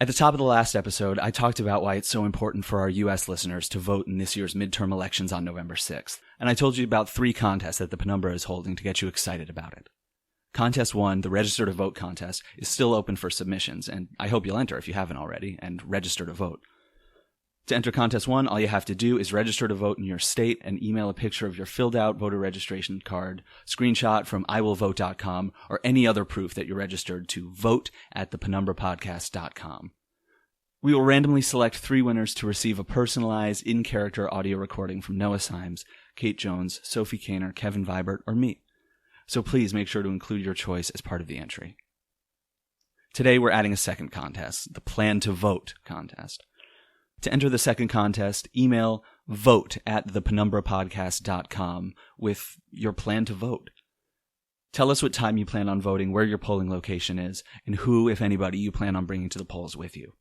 At the top of the last episode, I talked about why it's so important for our U.S. listeners to vote in this year's midterm elections on November 6th, and I told you about 3 contests that the Penumbra is holding to get you excited about it. Contest 1, the Register to Vote contest, is still open for submissions, and I hope you'll enter if you haven't already, and register to vote. To enter Contest 1, all you have to do is register to vote in your state and email a picture of your filled-out voter registration card, screenshot from iwillvote.com, or any other proof that you're registered to vote@thepenumbrapodcast.com. We will randomly select 3 winners to receive a personalized, in-character audio recording from Noah Symes, Kate Jones, Sophie Kaner, Kevin Vibert, or me. So please make sure to include your choice as part of the entry. Today we're adding a second contest, the Plan to Vote contest. To enter the second contest, email vote@thepenumbrapodcast.com with your plan to vote. Tell us what time you plan on voting, where your polling location is, and who, if anybody, you plan on bringing to the polls with you.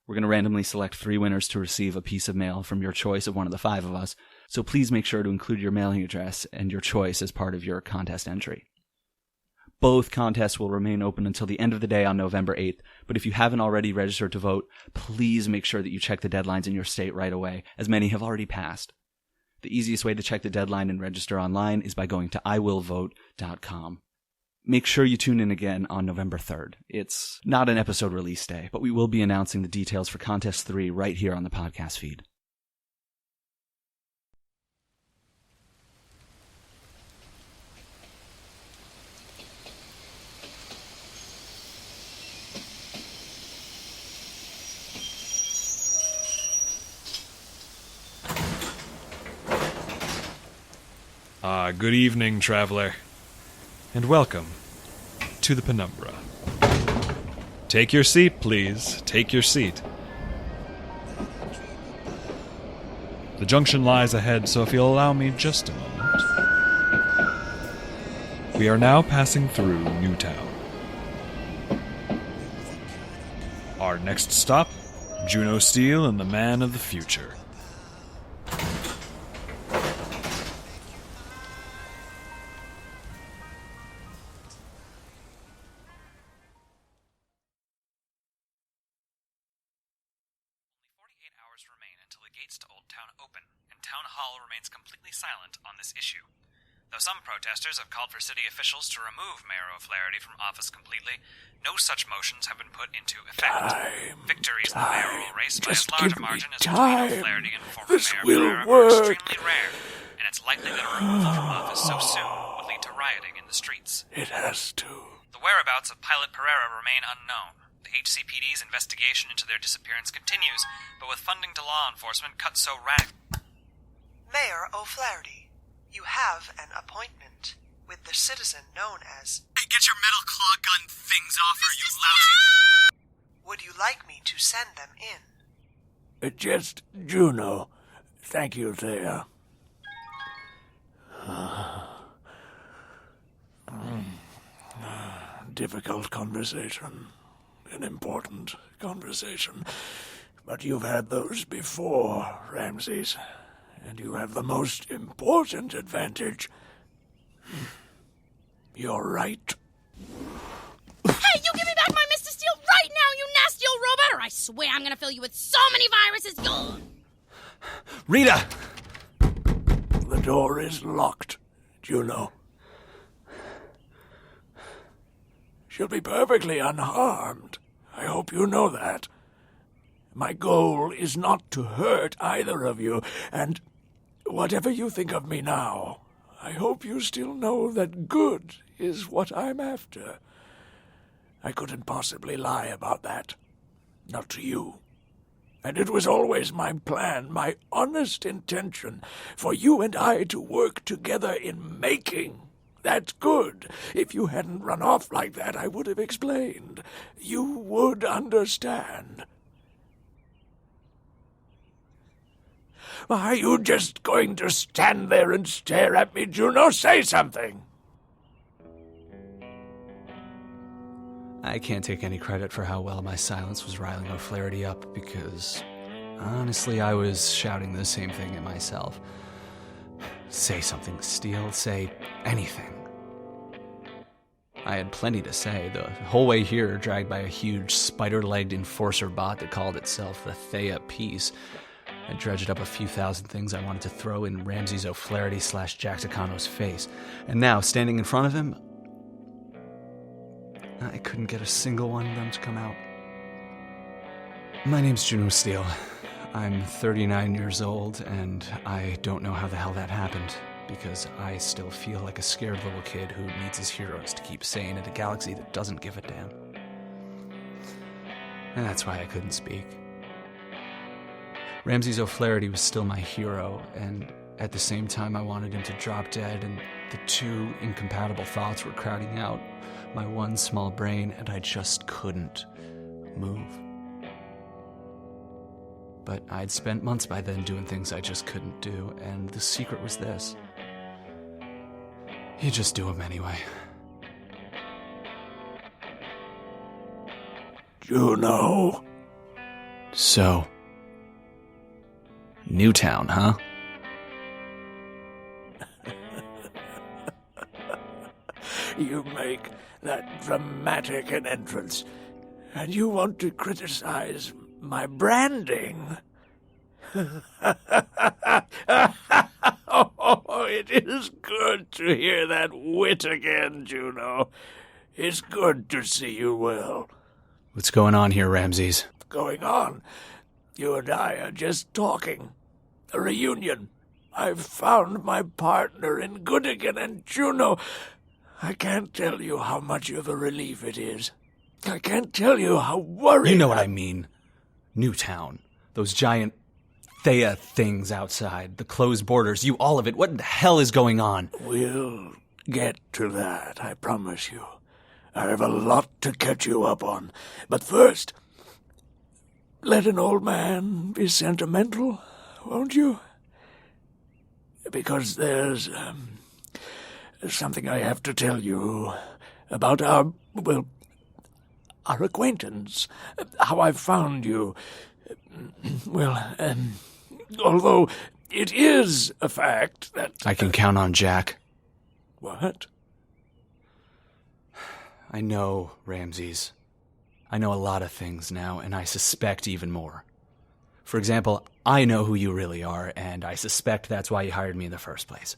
We're going to randomly select 3 winners to receive a piece of mail from your choice of one of the 5 of us, so please make sure to include your mailing address and your choice as part of your contest entry. Both contests will remain open until the end of the day on November 8th, but if you haven't already registered to vote, please make sure that you check the deadlines in your state right away, as many have already passed. The easiest way to check the deadline and register online is by going to iwillvote.com. Make sure you tune in again on November 3rd. It's not an episode release day, but we will be announcing the details for Contest 3 right here on the podcast feed. Good evening, traveler, and welcome to the Penumbra. Take your seat, please. Take your seat. The junction lies ahead, so if you'll allow me just a moment. We are now passing through Newtown. Our next stop, Juno Steel and the Man of the Future. Remain until the gates to Oldtown open, and Town Hall remains completely silent on this issue. Though some protesters have called for city officials to remove Mayor O'Flaherty from office completely, no such motions have been put into effect. Victories in the mayoral race by as large a margin as between O'Flaherty and former Mayor Pereira are extremely rare, and it's likely that a removal from office so soon would lead to rioting in the streets. It has to. The whereabouts of Pilot Pereira remain unknown. The HCPD's investigation into their disappearance continues, but with funding to law enforcement cut so radically. Mayor O'Flaherty, you have an appointment with the citizen known as... Hey, get your metal claw gun things off her, you lousy... Would you like me to send them in? Just Juno. Thank you, Thea. Difficult conversation. An important conversation. But you've had those before, Ramses. And you have the most important advantage. You're right. Hey, you give me back my Mr. Steel right now, you nasty old robot, or I swear I'm gonna fill you with so many viruses, you'll... Rita! The door is locked, Juno. She'll be perfectly unharmed. I hope you know that. My goal is not to hurt either of you, and whatever you think of me now, I hope you still know that good is what I'm after. I couldn't possibly lie about that. Not to you. And it was always my plan, my honest intention, for you and I to work together in making that good. If you hadn't run off like that, I would have explained. You would understand. Are you just going to stand there and stare at me, Juno? Say something! I can't take any credit for how well my silence was riling O'Flaherty up, because honestly I was shouting the same thing at myself. Say something, Steel. Say anything. I had plenty to say, the whole way here dragged by a huge spider-legged enforcer bot that called itself the Thea Peace. I dredged up a few thousand things I wanted to throw in Ramses O'Flaherty / Jack Takano's face. And now, standing in front of him, I couldn't get a single one of them to come out. My name's Juno Steele. I'm 39 years old, and I don't know how the hell that happened, because I still feel like a scared little kid who needs his heroes to keep sane in a galaxy that doesn't give a damn. And that's why I couldn't speak. Ramses O'Flaherty was still my hero, and at the same time I wanted him to drop dead, and the two incompatible thoughts were crowding out my one small brain, and I just couldn't move. But I'd spent months by then doing things I just couldn't do, and the secret was this. You just do them anyway. Juno. So, Newtown, huh? You make that dramatic an entrance, and you want to criticize my branding. Oh, it is good to hear that wit again, Juno. It's good to see you well. What's going on here, Ramses? Going on? You and I are just talking. A reunion. I've found my partner in Goodigan, and Juno, I can't tell you how much of a relief it is. I can't tell you how worried... You know what I mean. Newtown. Those giant Thea things outside. The closed borders. You, all of it. What the hell is going on? We'll get to that, I promise you. I have a lot to catch you up on. But first, let an old man be sentimental, won't you? Because there's something I have to tell you about our acquaintance, how I found you. Although it is a fact that... I can count on Jack. What? I know, Ramses. I know a lot of things now, and I suspect even more. For example, I know who you really are, and I suspect that's why you hired me in the first place.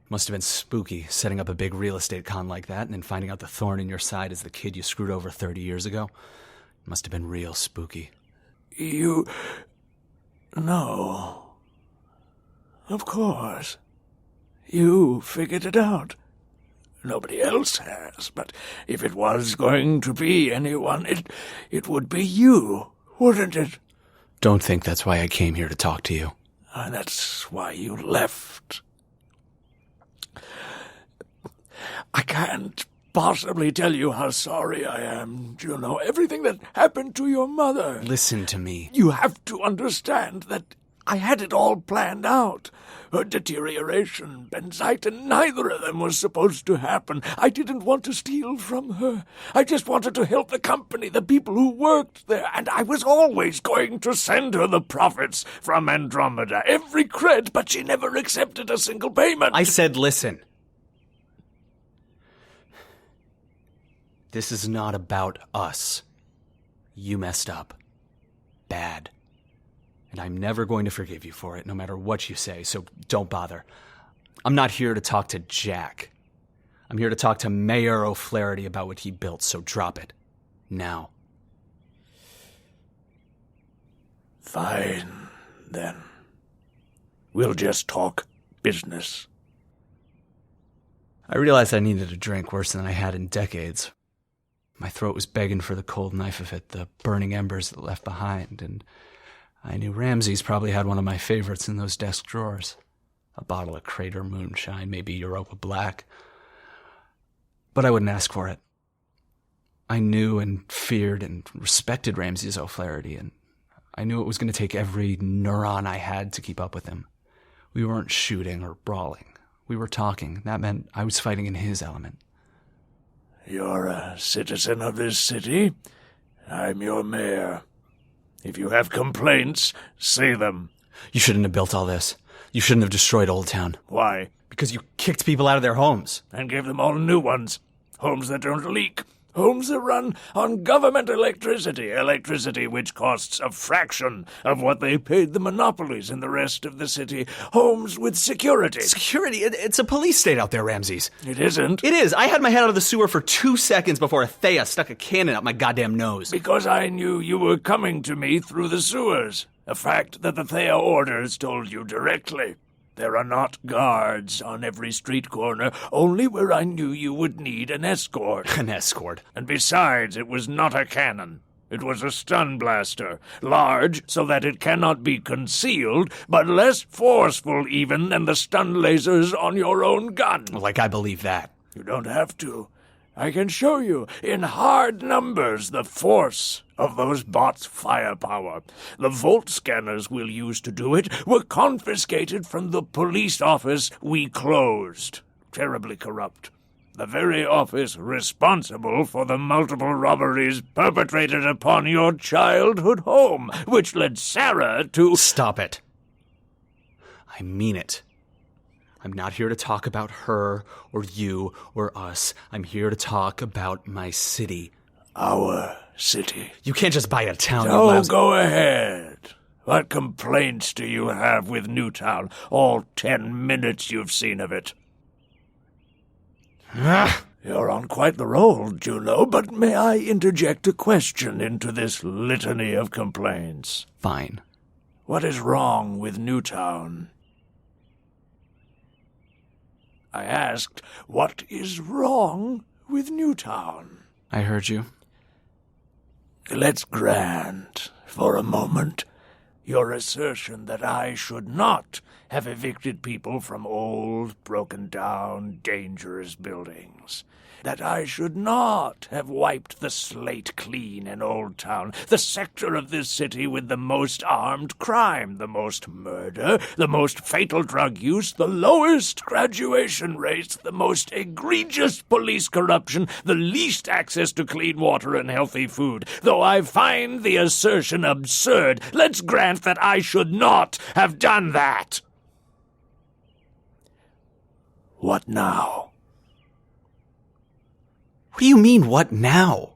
Must have been spooky, setting up a big real estate con like that, and then finding out the thorn in your side is the kid you screwed over 30 years ago. Must have been real spooky. You... No. Of course. You figured it out. Nobody else has, but if it was going to be anyone, it would be you, wouldn't it? Don't think that's why I came here to talk to you. And that's why you left. I can't possibly tell you how sorry I am, Juno. Everything that happened to your mother. Listen to me. You have to understand that I had it all planned out. Her deterioration, Benzitin, neither of them was supposed to happen. I didn't want to steal from her. I just wanted to help the company, the people who worked there, and I was always going to send her the profits from Andromeda, every cred, but she never accepted a single payment. I said listen. This is not about us. You messed up. Bad. And I'm never going to forgive you for it, no matter what you say, so don't bother. I'm not here to talk to Jack. I'm here to talk to Mayor O'Flaherty about what he built, so drop it. Now. Fine, then. We'll just talk business. I realized I needed a drink worse than I had in decades. My throat was begging for the cold knife of it, the burning embers it left behind, and I knew Ramses probably had one of my favorites in those desk drawers. A bottle of Crater moonshine, maybe Europa Black. But I wouldn't ask for it. I knew and feared and respected Ramses O'Flaherty, and I knew it was going to take every neuron I had to keep up with him. We weren't shooting or brawling. We were talking. That meant I was fighting in his element. You're a citizen of this city. I'm your mayor. If you have complaints, say them. You shouldn't have built all this. You shouldn't have destroyed Oldtown. Why? Because you kicked people out of their homes. And gave them all new ones. Homes that don't leak. Homes that run on government electricity. Electricity which costs a fraction of what they paid the monopolies in the rest of the city. Homes with security. Security? It's a police state out there, Ramses. It isn't. It is. I had my head out of the sewer for 2 seconds before a Thea stuck a cannon up my goddamn nose. Because I knew you were coming to me through the sewers. A fact that the Thea orders told you directly. There are not guards on every street corner, only where I knew you would need an escort. An escort? And besides, it was not a cannon. It was a stun blaster, large so that it cannot be concealed, but less forceful even than the stun lasers on your own gun. Like I believe that. You don't have to. I can show you in hard numbers the force of those bots' firepower. The volt scanners we'll use to do it were confiscated from the police office we closed. Terribly corrupt. The very office responsible for the multiple robberies perpetrated upon your childhood home, which led Sarah to— Stop it. I mean it. I'm not here to talk about her or you or us. I'm here to talk about my city. Our city. You can't just buy a town. Oh, go ahead. What complaints do you have with Newtown? All 10 minutes you've seen of it. You're on quite the roll, Juno, but may I interject a question into this litany of complaints? Fine. What is wrong with Newtown? I asked, what is wrong with Newtown? I heard you. Let's grant, for a moment, your assertion that I should not have evicted people from old, broken-down, dangerous buildings. That I should not have wiped the slate clean in Oldtown, the sector of this city with the most armed crime, the most murder, the most fatal drug use, the lowest graduation rates, the most egregious police corruption, the least access to clean water and healthy food. Though I find the assertion absurd, let's grant that I should not have done that. What now? What do you mean, what now?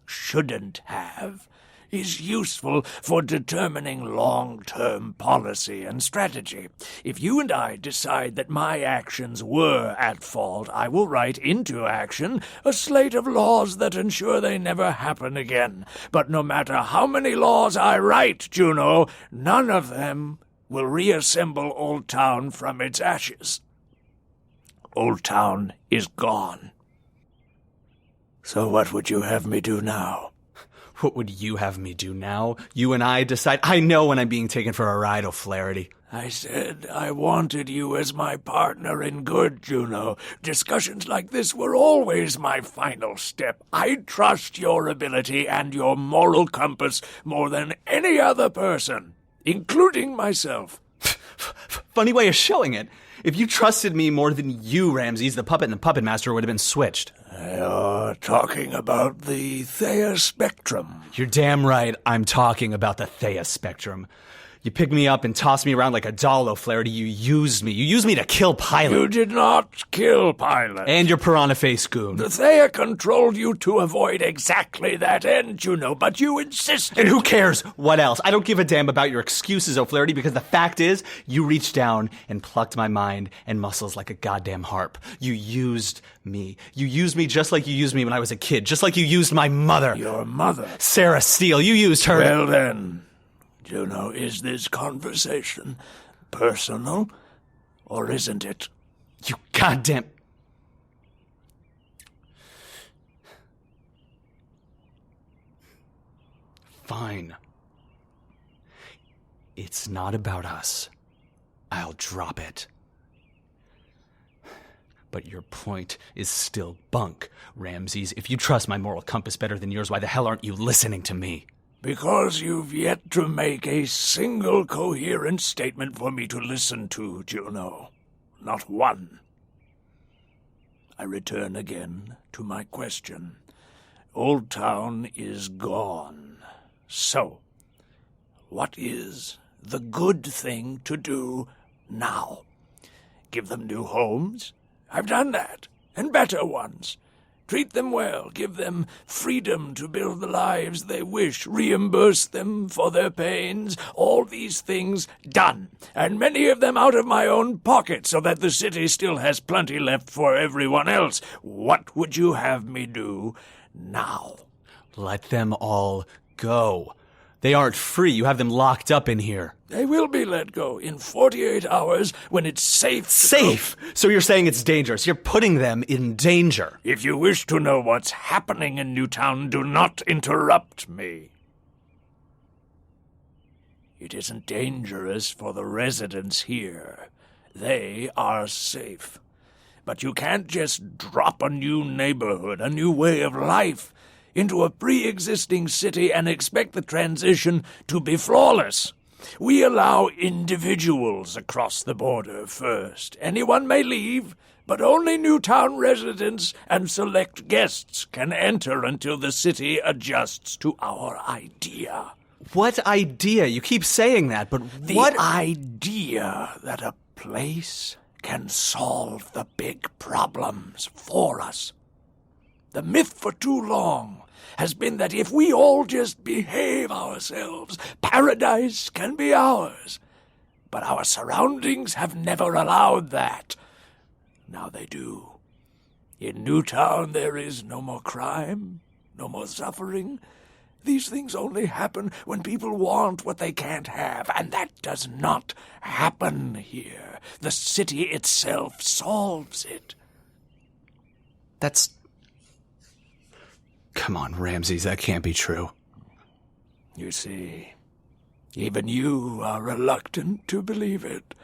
Shouldn't have is useful for determining long-term policy and strategy. If you and I decide that my actions were at fault, I will write into action a slate of laws that ensure they never happen again. But no matter how many laws I write, Juno, none of them will reassemble Oldtown from its ashes. Oldtown is gone. So what would you have me do now? What would you have me do now? You and I decide. I know when I'm being taken for a ride, O'Flaherty. I said I wanted you as my partner in good, Juno. Discussions like this were always my final step. I trust your ability and your moral compass more than any other person, including myself. Funny way of showing it. If you trusted me more than you, Ramses, the puppet and the puppet master would have been switched. You're talking about the Thea spectrum. You're damn right I'm talking about the Thea spectrum. You picked me up and tossed me around like a doll, O'Flaherty. You used me. You used me to kill Pilot. You did not kill Pilot. And your piranha face goon. The Thea controlled you to avoid exactly that end, Juno, but you insisted. And who cares what else? I don't give a damn about your excuses, O'Flaherty, because the fact is, you reached down and plucked my mind and muscles like a goddamn harp. You used me. You used me just like you used me when I was a kid, just like you used my mother. Your mother? Sarah Steele. You used her. Well then, Juno, is this conversation personal, or isn't it? You goddamn... Fine. It's not about us. I'll drop it. But your point is still bunk, Ramses. If you trust my moral compass better than yours, why the hell aren't you listening to me? Because you've yet to make a single coherent statement for me to listen to, Juno. Not one. I return again to my question. Oldtown is gone. So, what is the good thing to do now? Give them new homes? I've done that, and better ones. Treat them well, give them freedom to build the lives they wish, reimburse them for their pains, all these things done, and many of them out of my own pocket, so that the city still has plenty left for everyone else. What would you have me do now? Let them all go. They aren't free. You have them locked up in here. They will be let go in 48 hours when it's safe. Safe? So you're saying it's dangerous. You're putting them in danger. If you wish to know what's happening in Newtown, do not interrupt me. It isn't dangerous for the residents here. They are safe. But you can't just drop a new neighborhood, a new way of life, into a pre-existing city and expect the transition to be flawless. We allow individuals across the border first. Anyone may leave, but only Newtown residents and select guests can enter until the city adjusts to our idea. What idea? You keep saying that, but what? The idea that a place can solve the big problems for us. The myth for too long has been that if we all just behave ourselves, paradise can be ours. But our surroundings have never allowed that. Now they do. In Newtown there is no more crime, no more suffering. These things only happen when people want what they can't have, and that does not happen here. The city itself solves it. That's... Come on, Ramses, that can't be true. You see, even you are reluctant to believe it.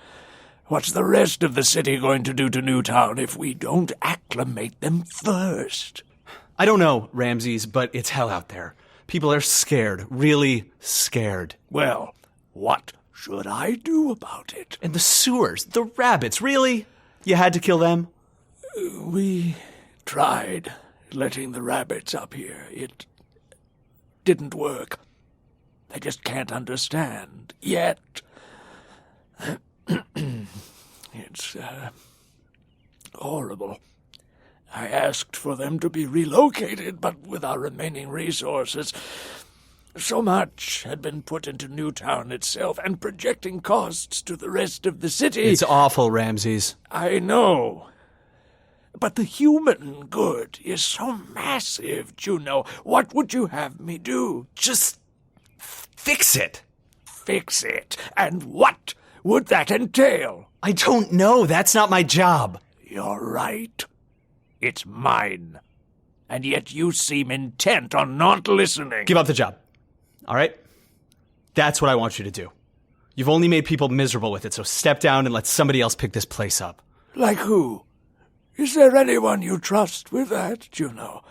What's the rest of the city going to do to Newtown if we don't acclimate them first? I don't know, Ramses, but it's hell out there. People are scared, really scared. Well, what should I do about it? And the sewers, the rabbits, really? You had to kill them? We tried letting the rabbits up here. It didn't work. They just can't understand yet. It's horrible. I asked for them to be relocated, but with our remaining resources, so much had been put into Newtown itself and projecting costs to the rest of the city. It's awful, Ramses. I know. But the human good is so massive, Juno. What would you have me do? Just fix it. Fix it? And what would that entail? I don't know. That's not my job. You're right. It's mine. And yet you seem intent on not listening. Give up the job. All right? That's what I want you to do. You've only made people miserable with it, so step down and let somebody else pick this place up. Like who? Is there anyone you trust with that, Juno?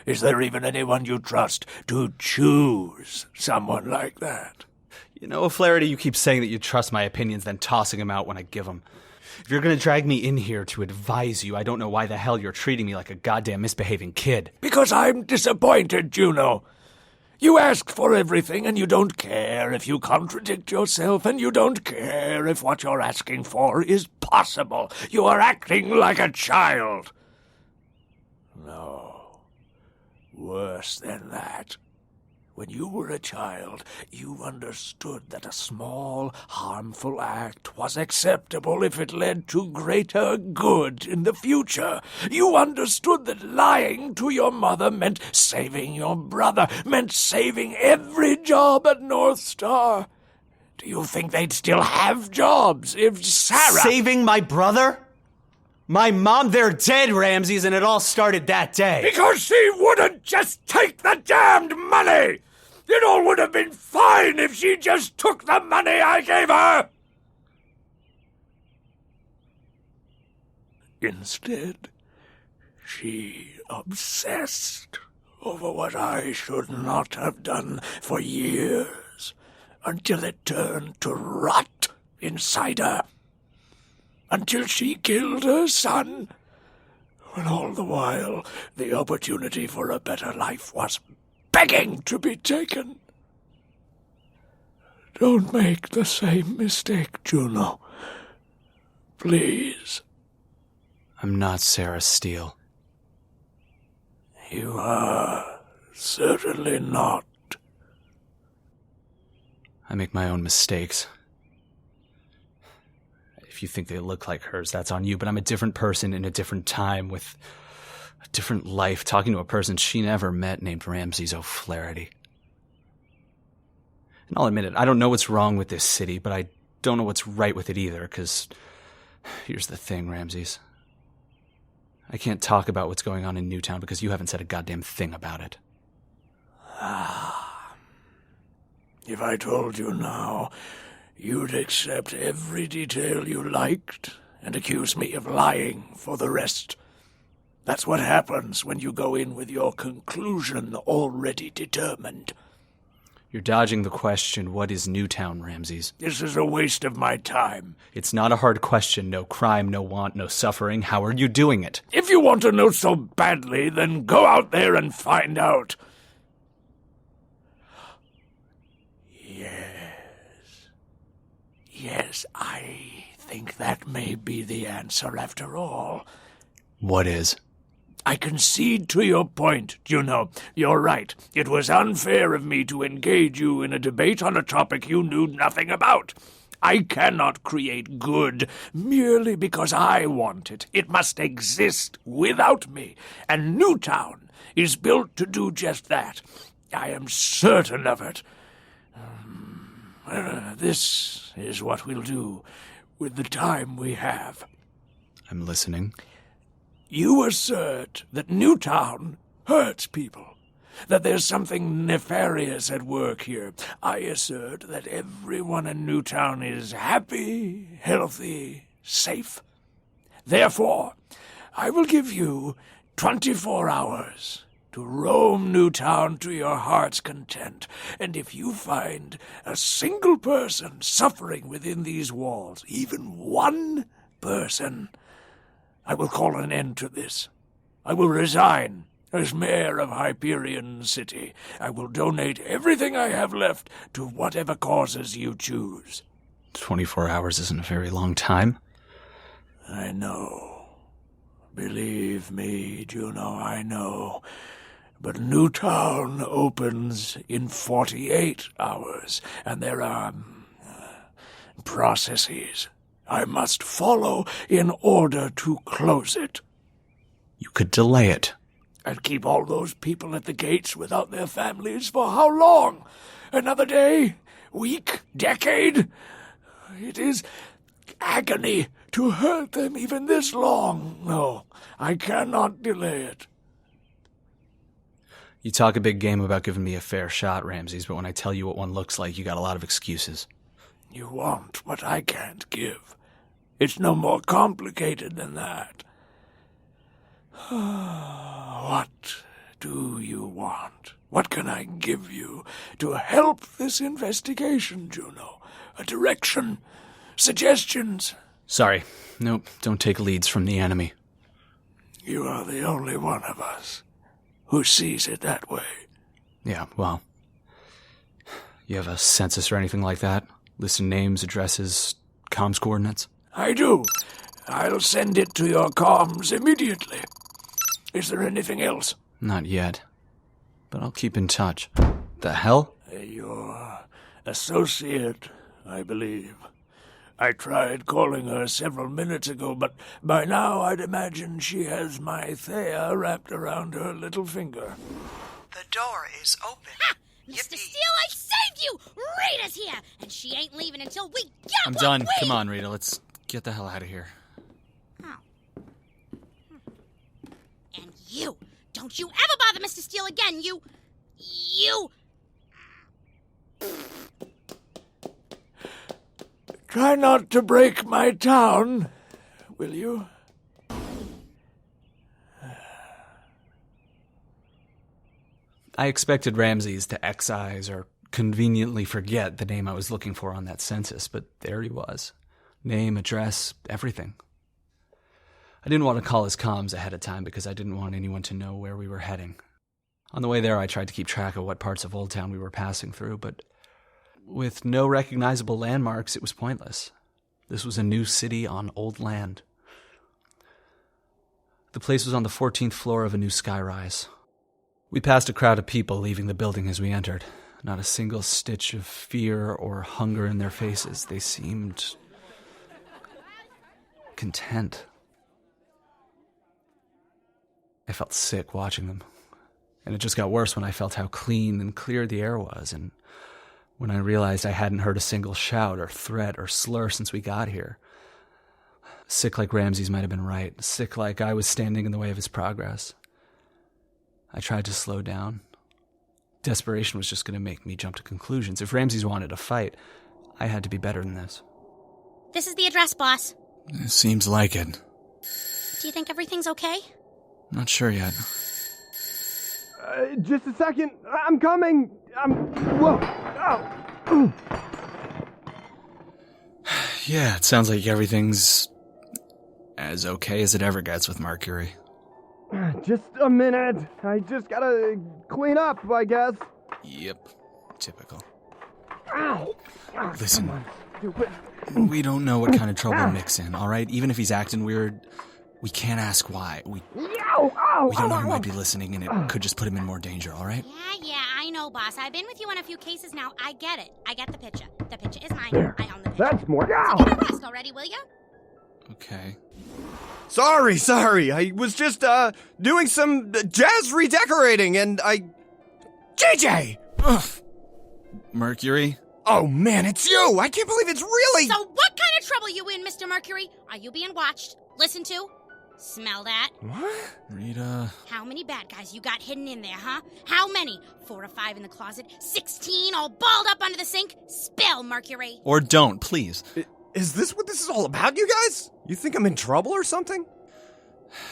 Is there even anyone you trust to choose someone like that? You know, O'Flaherty, you keep saying that you trust my opinions, then tossing them out when I give them. If you're going to drag me in here to advise you, I don't know why the hell you're treating me like a goddamn misbehaving kid. Because I'm disappointed, Juno. You ask for everything, and you don't care if you contradict yourself, and you don't care if what you're asking for is possible. You are acting like a child. No, worse than that. When you were a child, you understood that a small, harmful act was acceptable if it led to greater good in the future. You understood that lying to your mother meant saving your brother, meant saving every job at North Star. Do you think they'd still have jobs if Sarah... Saving my brother? My mom, they're dead, Ramses, and it all started that day. Because she wouldn't just take the damned money! It all would have been fine if she just took the money I gave her! Instead, she obsessed over what I should not have done for years, until it turned to rot inside her. Until she killed her son, when all the while the opportunity for a better life was begging to be taken. Don't make the same mistake, Juno. Please. I'm not Sarah Steele. You are certainly not. I make my own mistakes. If you think they look like hers, that's on you, but I'm a different person in a different time with a different life, talking to a person she never met named Ramses O'Flaherty. And I'll admit it, I don't know what's wrong with this city, but I don't know what's right with it either, because here's the thing, Ramses. I can't talk about what's going on in Newtown because you haven't said a goddamn thing about it. If I told you now, you'd accept every detail you liked and accuse me of lying for the rest. That's what happens when you go in with your conclusion already determined. You're dodging the question, what is Newtown, Ramses? This is a waste of my time. It's not a hard question. No crime, no want, no suffering. How are you doing it? If you want to know so badly, then go out there and find out. Yes, I think that may be the answer after all. What is? I concede to your point, Juno. You're right. It was unfair of me to engage you in a debate on a topic you knew nothing about. I cannot create good merely because I want it. It must exist without me, and Newtown is built to do just that. I am certain of it. This is what we'll do with the time we have. I'm listening. You assert that Newtown hurts people, that there's something nefarious at work here. I assert that everyone in Newtown is happy, healthy, safe. Therefore, I will give you 24 hours to roam Newtown to your heart's content, and if you find a single person suffering within these walls, even one person, I will call an end to this. I will resign as mayor of Hyperion City. I will donate everything I have left to whatever causes you choose. 24 hours isn't a very long time. I know. Believe me, Juno, I know. But Newtown opens in 48 hours, and there are processes I must follow in order to close it. You could delay it. And keep all those people at the gates without their families for how long? Another day? Week? Decade? It is agony to hurt them even this long. No, I cannot delay it. You talk a big game about giving me a fair shot, Ramses, but when I tell you what one looks like, you got a lot of excuses. You want what I can't give. It's no more complicated than that. What do you want? What can I give you to help this investigation, Juno? A direction? Suggestions? Sorry. Nope, don't take leads from the enemy. You are the only one of us who sees it that way. Yeah, well, you have a census or anything like that? Listing names, addresses, comms coordinates? I do. I'll send it to your comms immediately. Is there anything else? Not yet, but I'll keep in touch. The hell? Your associate, I believe. I tried calling her several minutes ago, but by now I'd imagine she has my Thea wrapped around her little finger. The door is open. Ha! Mr. Yippee. Steele, I saved you! Rita's here, and she ain't leaving until we get I'm what done. we... Come on, Rita, let's get the hell out of here. Oh. And you, don't you ever bother Mr. Steele again, you... Try not to break my town, will you? I expected Ramses to excise or conveniently forget the name I was looking for on that census, but there he was. Name, address, everything. I didn't want to call his comms ahead of time because I didn't want anyone to know where we were heading. On the way there, I tried to keep track of what parts of Oldtown we were passing through, but with no recognizable landmarks, it was pointless. This was a new city on old land. The place was on the 14th floor of a new skyrise. We passed a crowd of people leaving the building as we entered. Not a single stitch of fear or hunger in their faces. They seemed content. I felt sick watching them. And it just got worse when I felt how clean and clear the air was, and when I realized I hadn't heard a single shout or threat or slur since we got here. Sick like Ramses might have been right. Sick like I was standing in the way of his progress. I tried to slow down. Desperation was just going to make me jump to conclusions. If Ramses wanted a fight, I had to be better than this. This is the address, boss. It seems like it. Do you think everything's okay? Not sure yet. Just a second. I'm coming. Whoa. Oh. Yeah, it sounds like everything's as okay as it ever gets with Mercury. Just a minute. I just gotta clean up, I guess. Yep. Typical. Ow. Listen, we don't know what kind of trouble Mick's in, all right? Even if he's acting weird, we can't ask why. We don't know who might be listening, and it could just put him in more danger, all right? Yeah, I know, boss. I've been with you on a few cases now. I get it. I get the picture. The picture is mine. There. I own the picture. That's more. So get a rest already, will you? Okay. Sorry. I was just, doing some jazz redecorating, and JJ! Ugh. Mercury? Oh, man, it's you! I can't believe it's really... So what kind of trouble you in, Mr. Mercury? Are you being watched? Listened to? Smell that? What? Rita... How many bad guys you got hidden in there, huh? How many? 4 or 5 in the closet? 16 all balled up under the sink? Spill, Mercury. Or don't, please. Is this what this is all about, you guys? You think I'm in trouble or something?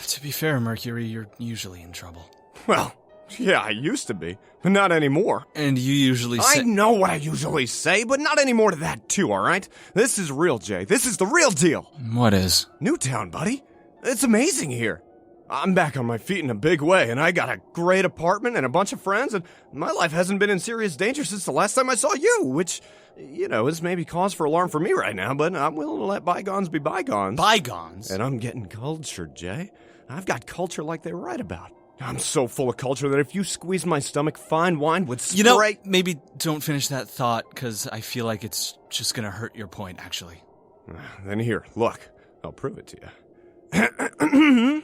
To be fair, Mercury, you're usually in trouble. Well, yeah, I used to be, but not anymore. And you usually I know what I usually say, but not anymore to that too, alright? This is real, Jay. This is the real deal. What is? Newtown, buddy. It's amazing here. I'm back on my feet in a big way, and I got a great apartment and a bunch of friends, and my life hasn't been in serious danger since the last time I saw you, which, you know, is maybe cause for alarm for me right now, but I'm willing to let bygones be bygones. Bygones? And I'm getting cultured, Jay. I've got culture like they write about. I'm so full of culture that if you squeezed my stomach, fine wine would spray... You know, maybe don't finish that thought, because I feel like it's just going to hurt your point, actually. Then here, look. I'll prove it to you.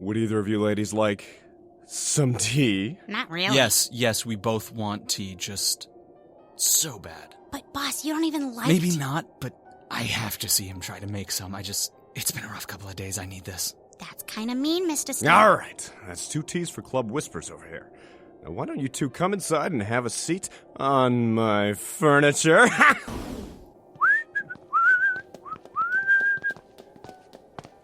Would either of you ladies like some tea? Not really. Yes, we both want tea, just so bad. But, boss, you don't even like Maybe tea. not, but I have to see him try to make some. It's been a rough couple of days. I need this. That's kind of mean, Mr. Steve. All right, that's 2 teas for Club Whispers over here. Now, why don't you two come inside and have a seat on my furniture?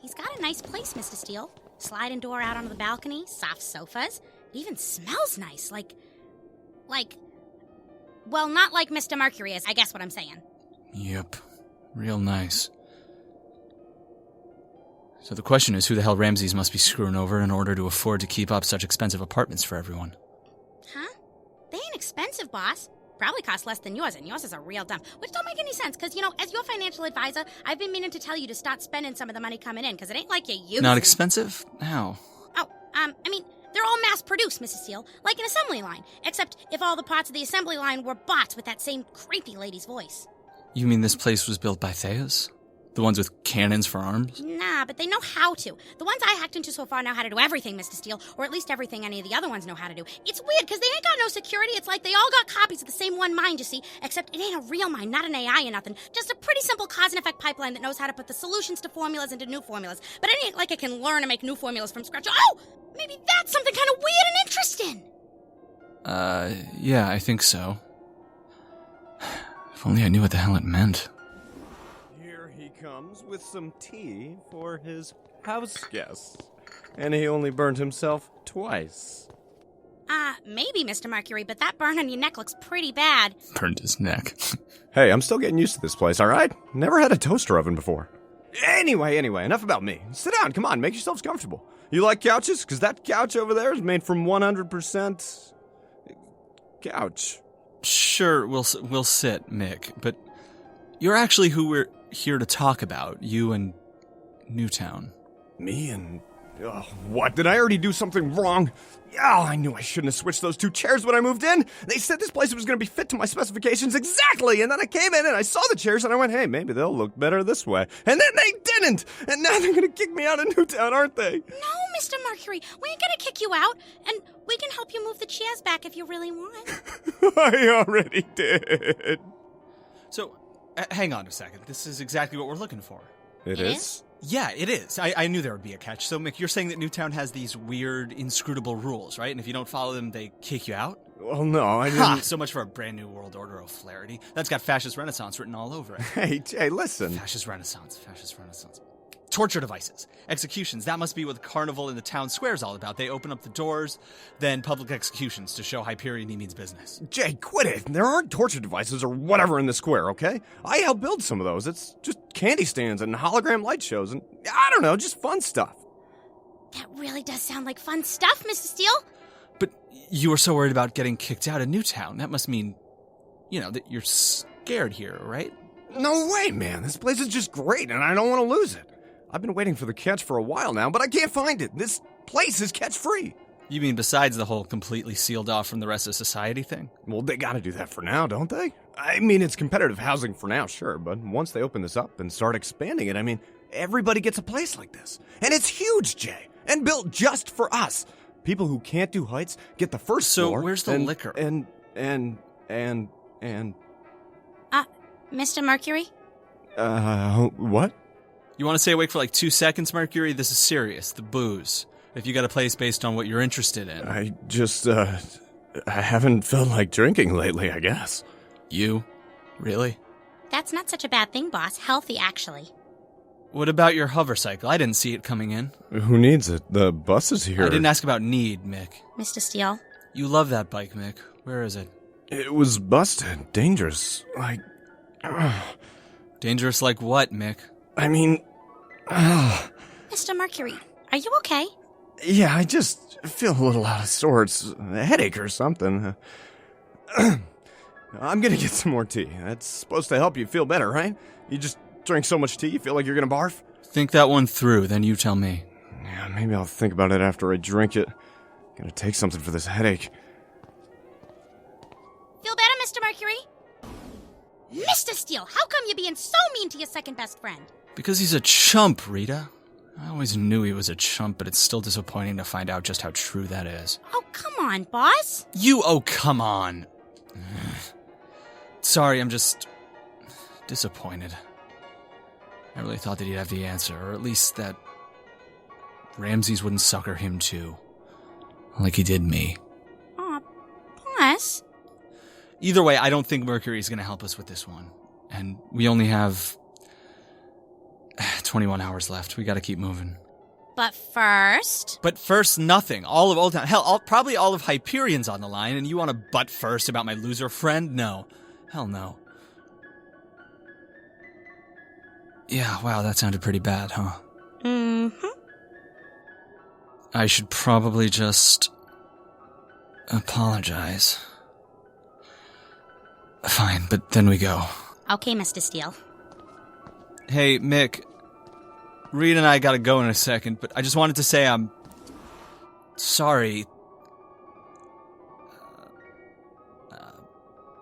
He's got a nice place, Mr. Steele. Sliding door out onto the balcony, soft sofas. It even smells nice, well, not like Mr. Mercury is, I guess what I'm saying. Yep, real nice. So the question is, who the hell Ramses must be screwing over in order to afford to keep up such expensive apartments for everyone? Huh? They ain't expensive, boss. Probably cost less than yours, and yours is a real dump. Which don't make any sense, because, you know, as your financial advisor, I've been meaning to tell you to start spending some of the money coming in, because it ain't like you used Not to. expensive? How? Oh, they're all mass-produced, Mrs. Steele, like an assembly line. Except if all the parts of the assembly line were bots with that same creepy lady's voice. You mean this place was built by Theas? The ones with cannons for arms? Nah, but they know how to. The ones I hacked into so far know how to do everything, Mr. Steele, or at least everything any of the other ones know how to do. It's weird, because they ain't got no security. It's like they all got copies of the same one mind, you see, except it ain't a real mind, not an AI or nothing. Just a pretty simple cause and effect pipeline that knows how to put the solutions to formulas into new formulas. But it ain't like it can learn to make new formulas from scratch. Oh! Maybe that's something kind of weird and interesting. Yeah, I think so. If only I knew what the hell it meant. Here he comes with some tea for his house guests. And he only burned himself twice. Maybe, Mr. Mercury, but that burn on your neck looks pretty bad. Burned his neck. Hey, I'm still getting used to this place, alright? Never had a toaster oven before. Anyway, enough about me. Sit down, come on, make yourselves comfortable. You like couches? Because that couch over there is made from 100% couch. Sure, we'll sit, Mick, but you're actually who we're here to talk about, you and Newtown. Me and Oh, what? Did I already do something wrong? Oh, I knew I shouldn't have switched those 2 chairs when I moved in. They said this place was going to be fit to my specifications exactly, and then I came in and I saw the chairs and I went, hey, maybe they'll look better this way. And then they didn't! And now they're going to kick me out of Newtown, aren't they? No, Mr. Mercury, we ain't gonna kick you out, and we can help you move the chairs back if you really want. I already did. So, hang on a second. This is exactly what we're looking for. It is? Yeah, it is. I knew there would be a catch. So, Mick, you're saying that Newtown has these weird, inscrutable rules, right? And if you don't follow them, they kick you out? Well, no, I didn't. Ha! So much for a brand new world order O'Flaherty. That's got fascist renaissance written all over it. Hey, Jay, listen. Fascist renaissance. Torture devices. Executions. That must be what the carnival in the town square is all about. They open up the doors, then public executions to show Hyperion means business. Jay, quit it. There aren't torture devices or whatever in the square, okay? I helped build some of those. It's just candy stands and hologram light shows and, I don't know, just fun stuff. That really does sound like fun stuff, Mr. Steele. But you were so worried about getting kicked out of Newtown. That must mean, that you're scared here, right? No way, man. This place is just great and I don't want to lose it. I've been waiting for the catch for a while now, but I can't find it. This place is catch-free. You mean besides the whole completely sealed off from the rest of society thing? Well, they gotta do that for now, don't they? I mean, it's competitive housing for now, sure, but once they open this up and start expanding it, everybody gets a place like this. And it's huge, Jay, and built just for us. People who can't do heights get the first floor. So where's the liquor? And... Mr. Mercury? What? You want to stay awake for like 2 seconds, Mercury? This is serious. The booze. If you got a place based on what you're interested in. I just, I haven't felt like drinking lately, I guess. You? Really? That's not such a bad thing, boss. Healthy, actually. What about your hover cycle? I didn't see it coming in. Who needs it? The bus is here. I didn't ask about need, Mick. Mr. Steele? You love that bike, Mick. Where is it? It was busted. Dangerous. Dangerous like what, Mick? Mr. Mercury, are you okay? Yeah, I just feel a little out of sorts. A headache or something. I'm gonna get some more tea. That's supposed to help you feel better, right? You just drink so much tea you feel like you're gonna barf? Think that one through, then you tell me. Yeah, maybe I'll think about it after I drink it. Gotta take something for this headache. Feel better, Mr. Mercury? Mr. Steele, how come you being so mean to your second best friend? Because he's a chump, Rita. I always knew he was a chump, but it's still disappointing to find out just how true that is. Oh, come on, boss. Come on. Sorry, I'm just disappointed. I really thought that he'd have the answer, or at least that Ramses wouldn't sucker him too. Like he did me. Aw, boss. Either way, I don't think Mercury's going to help us with this one. And we only have 21 hours left. We got to keep moving. But first, nothing. All of Oldtown. Hell, probably all of Hyperion's on the line, and you want to butt first about my loser friend? No. Hell no. Yeah, wow, that sounded pretty bad, huh? Mm-hmm. I should probably just apologize. Fine, but then we go. Okay, Mr. Steele. Hey, Mick. Reed and I gotta go in a second, but I just wanted to say I'm sorry.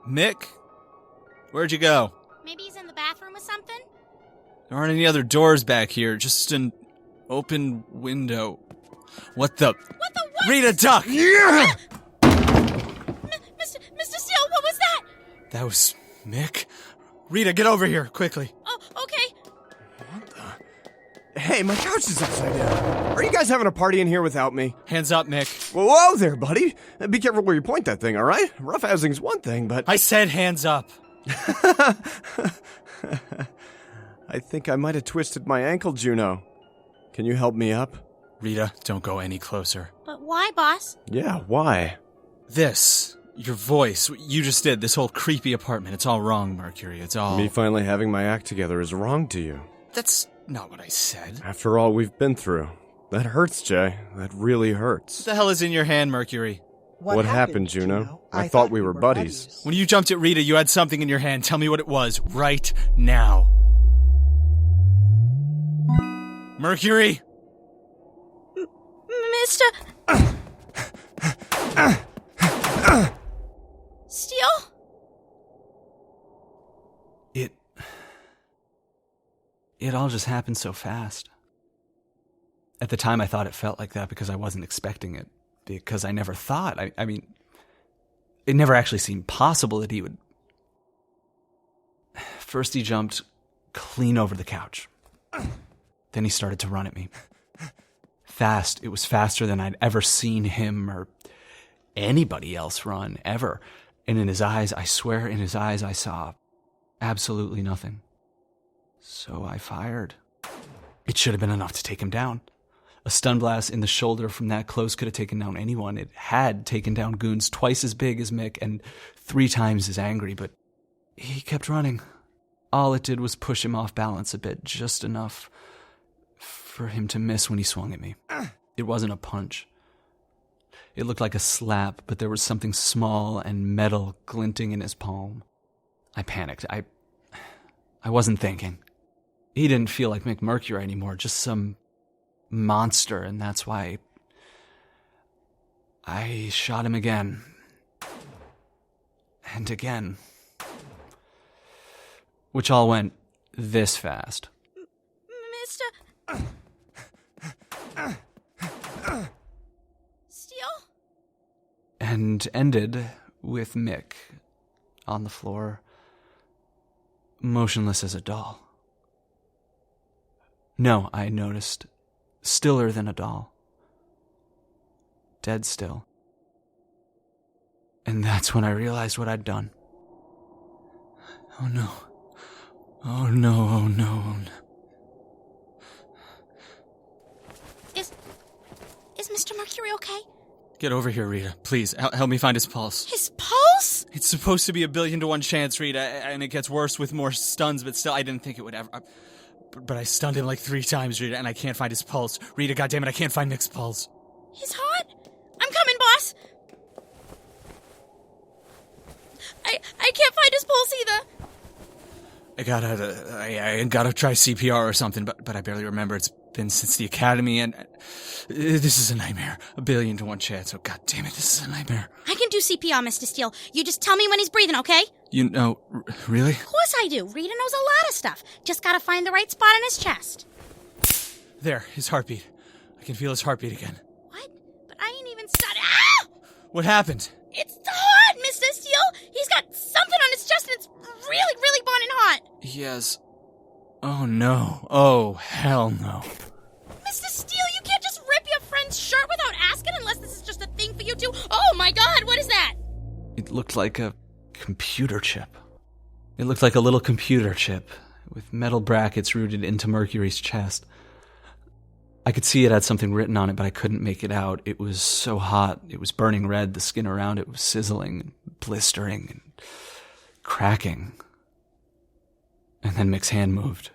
Mick? Where'd you go? Maybe he's in the bathroom or something? There aren't any other doors back here, just an open window. What the what? Rita, duck! Yeah! Mr. Steele, what was that? That was Mick? Rita, get over here, quickly. Oh, okay. What the? Hey, my couch is upside down. Are you guys having a party in here without me? Hands up, Mick. Whoa there, buddy. Be careful where you point that thing, all right? Roughhousing's one thing, but... I said hands up. I think I might have twisted my ankle, Juno. Can you help me up? Rita, don't go any closer. But why, boss? Yeah, why? This, your voice, what you just did, this whole creepy apartment, it's all wrong, Mercury, it's all... Me finally having my act together is wrong to you. That's not what I said. After all we've been through. That hurts, Jay. That really hurts. What the hell is in your hand, Mercury? What happened, Juno? I thought we were buddies. When you jumped at Rita, you had something in your hand. Tell me what it was, right now. Mercury? Mr. Steele? It all just happened so fast. At the time, I thought it felt like that because I wasn't expecting it. Because I never thought. I mean, it never actually seemed possible that he would. First, he jumped clean over the couch. Then he started to run at me. Fast. It was faster than I'd ever seen him or anybody else run, ever. And in his eyes, I swear, in his eyes, I saw absolutely nothing. So I fired. It should have been enough to take him down. A stun blast in the shoulder from that close could have taken down anyone. It had taken down goons twice as big as Mick and 3 times as angry, but he kept running. All it did was push him off balance a bit, just enough for him to miss when he swung at me. It wasn't a punch. It looked like a slap, but there was something small and metal glinting in his palm. I panicked. I wasn't thinking. He didn't feel like Mick Mercury anymore, just some monster, and that's why I shot him again. And again. Which all went this fast. Mr. Steele? And ended with Mick on the floor, motionless as a doll. No, I noticed, stiller than a doll. Dead still. And that's when I realized what I'd done. Oh no. Oh no, oh no, oh no. Is Mr. Mercury okay? Get over here, Rita. Please, help me find his pulse. His pulse? It's supposed to be 1,000,000,000 to 1 chance, Rita, and it gets worse with more stuns, but still, I didn't think it would ever... But I stunned him like 3 times, Rita, and I can't find his pulse. Rita, goddammit, I can't find Mick's pulse. He's hot? I'm coming, boss. I can't find his pulse either. I gotta try CPR or something, but I barely remember. It's been since the academy, and this is a nightmare. 1,000,000,000 to 1 chance. Oh, god damn it, this is a nightmare. I can do CPR, Mr. Steele. You just tell me when he's breathing, okay? You know, really? Of course I do. Rita knows a lot of stuff. Just gotta find the right spot in his chest. There, his heartbeat. I can feel his heartbeat again. What? But I ain't even started. Ah! What happened? It's hot, Mr. Steele. He's got something on his chest and it's really, really burning hot. He has... Oh no. Oh, hell no. Mr. Steele, you can't just rip your friend's shirt without asking unless this is just a thing for you two. Oh my god, what is that? It looked like a computer chip. It looked like a little computer chip with metal brackets rooted into Mercury's chest. I could see it had something written on it, but I couldn't make it out. It was so hot. It was burning red. The skin around it was sizzling and blistering and cracking. And then Mick's hand moved.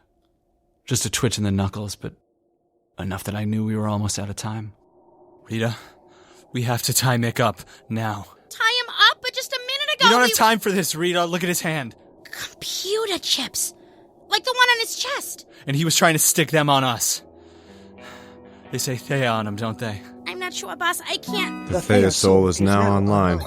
Just a twitch in the knuckles, but enough that I knew we were almost out of time. Rita, we have to tie Mick up, now. Tie him up? But just a minute ago You don't have time for this, Rita. Look at his hand. Computer chips. Like the one on his chest. And he was trying to stick them on us. They say Thea on him, don't they? I'm not sure, boss. I can't. The Thea soul is now online.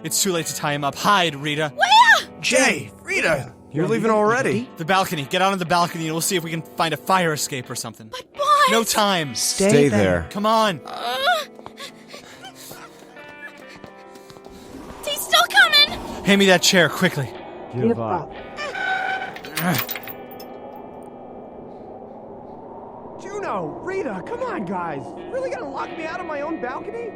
It's too late to tie him up. Hide, Rita. Where? Jay, Rita, you're leaving already. The balcony. Get out on the balcony and we'll see if we can find a fire escape or something. But boss! No time. Stay there. Come on. He's still coming! Hand me that chair, quickly. Give up. Juno, Rita, come on, guys. Really gonna lock me out of my own balcony?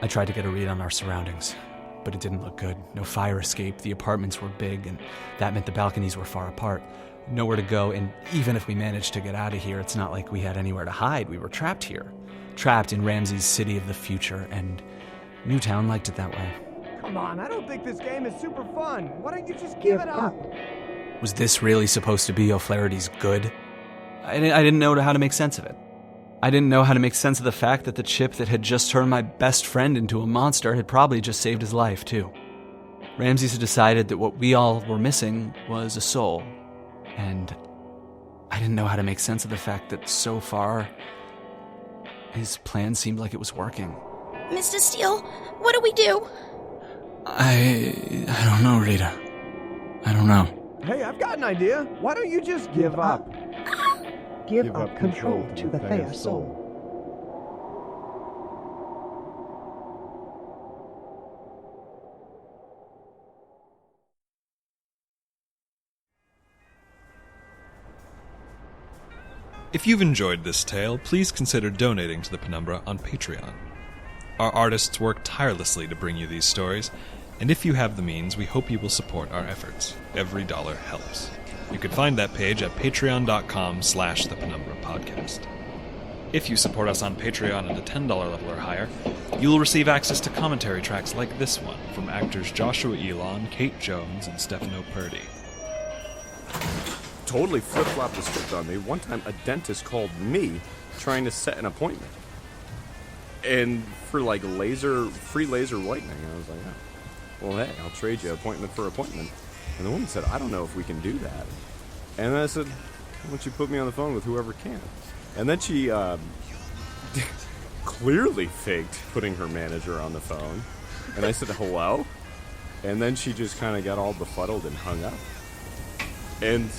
I tried to get a read on our surroundings, but it didn't look good. No fire escape, the apartments were big, and that meant the balconies were far apart. Nowhere to go, and even if we managed to get out of here, it's not like we had anywhere to hide. We were trapped here. Trapped in Ramses' city of the future, and Newtown liked it that way. Come on, I don't think this game is super fun. Why don't you just give it up? Was this really supposed to be O'Flaherty's good? I didn't know how to make sense of it. I didn't know how to make sense of the fact that the chip that had just turned my best friend into a monster had probably just saved his life, too. Ramses had decided that what we all were missing was a soul. And I didn't know how to make sense of the fact that so far, His plan seemed like it was working. Mr. Steele, what do we do? I don't know, Rita. I don't know. Hey, I've got an idea. Why don't you just give up? Give up control to the Thea soul. If you've enjoyed this tale, please consider donating to the Penumbra on Patreon. Our artists work tirelessly to bring you these stories, and if you have the means, we hope you will support our efforts. Every dollar helps. You can find that page at patreon.com/The Penumbra Podcast. If you support us on Patreon at the $10 level or higher, you will receive access to commentary tracks like this one from actors Joshua Elon, Kate Jones, and Stefano Purdy. Totally flip-flopped the script on me. One time, a dentist called me trying to set an appointment. And for, like, free laser whitening. I was like, oh, well, hey, I'll trade you appointment for appointment. And the woman said, I don't know if we can do that. And then I said, why don't you put me on the phone with whoever can? And then she clearly faked putting her manager on the phone. And I said, hello? And then she just kind of got all befuddled and hung up. And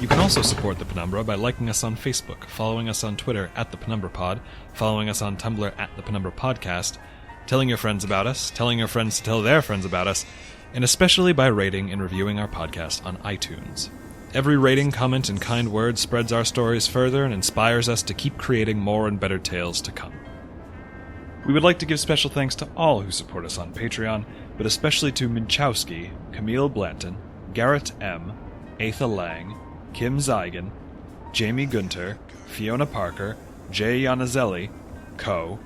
you can also support the Penumbra by liking us on Facebook, following us on Twitter at the Penumbra Pod, following us on Tumblr at the Penumbra Podcast, telling your friends about us, telling your friends to tell their friends about us, and especially by rating and reviewing our podcast on iTunes. Every rating, comment, and kind word spreads our stories further and inspires us to keep creating more and better tales to come. We would like to give special thanks to all who support us on Patreon, but especially to Minchowski, Camille Blanton, Garrett M., Atha Lang, Kim Zeigen, Jamie Gunter, Fiona Parker, Jay Yanazelli, Ko,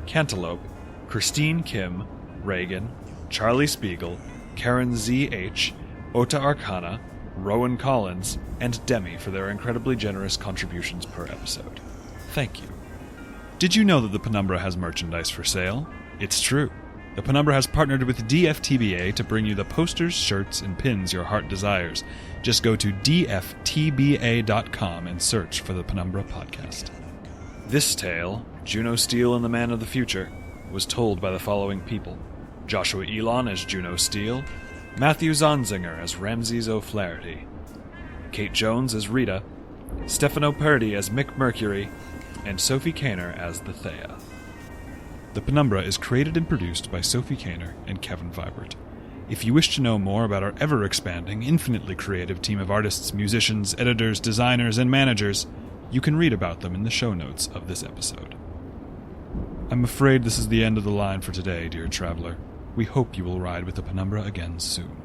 Cantaloupe, Christine Kim, Reagan, Charlie Spiegel, Karen Z.H., Ota Arcana, Rowan Collins, and Demi for their incredibly generous contributions per episode. Thank you. Did you know that the Penumbra has merchandise for sale? It's true. The Penumbra has partnered with DFTBA to bring you the posters, shirts, and pins your heart desires. Just go to dftba.com and search for the Penumbra Podcast. This tale, Juno Steele and the Man of the Future, was told by the following people: Joshua Elon as Juno Steele, Matthew Zonzinger as Ramses O'Flaherty, Kate Jones as Rita, Stefano Purdy as Mick Mercury, and Sophie Kaner as the Thea. The Penumbra is created and produced by Sophie Kaner and Kevin Vibert. If you wish to know more about our ever-expanding, infinitely creative team of artists, musicians, editors, designers, and managers, you can read about them in the show notes of this episode. I'm afraid this is the end of the line for today, dear traveler. We hope you will ride with the Penumbra again soon.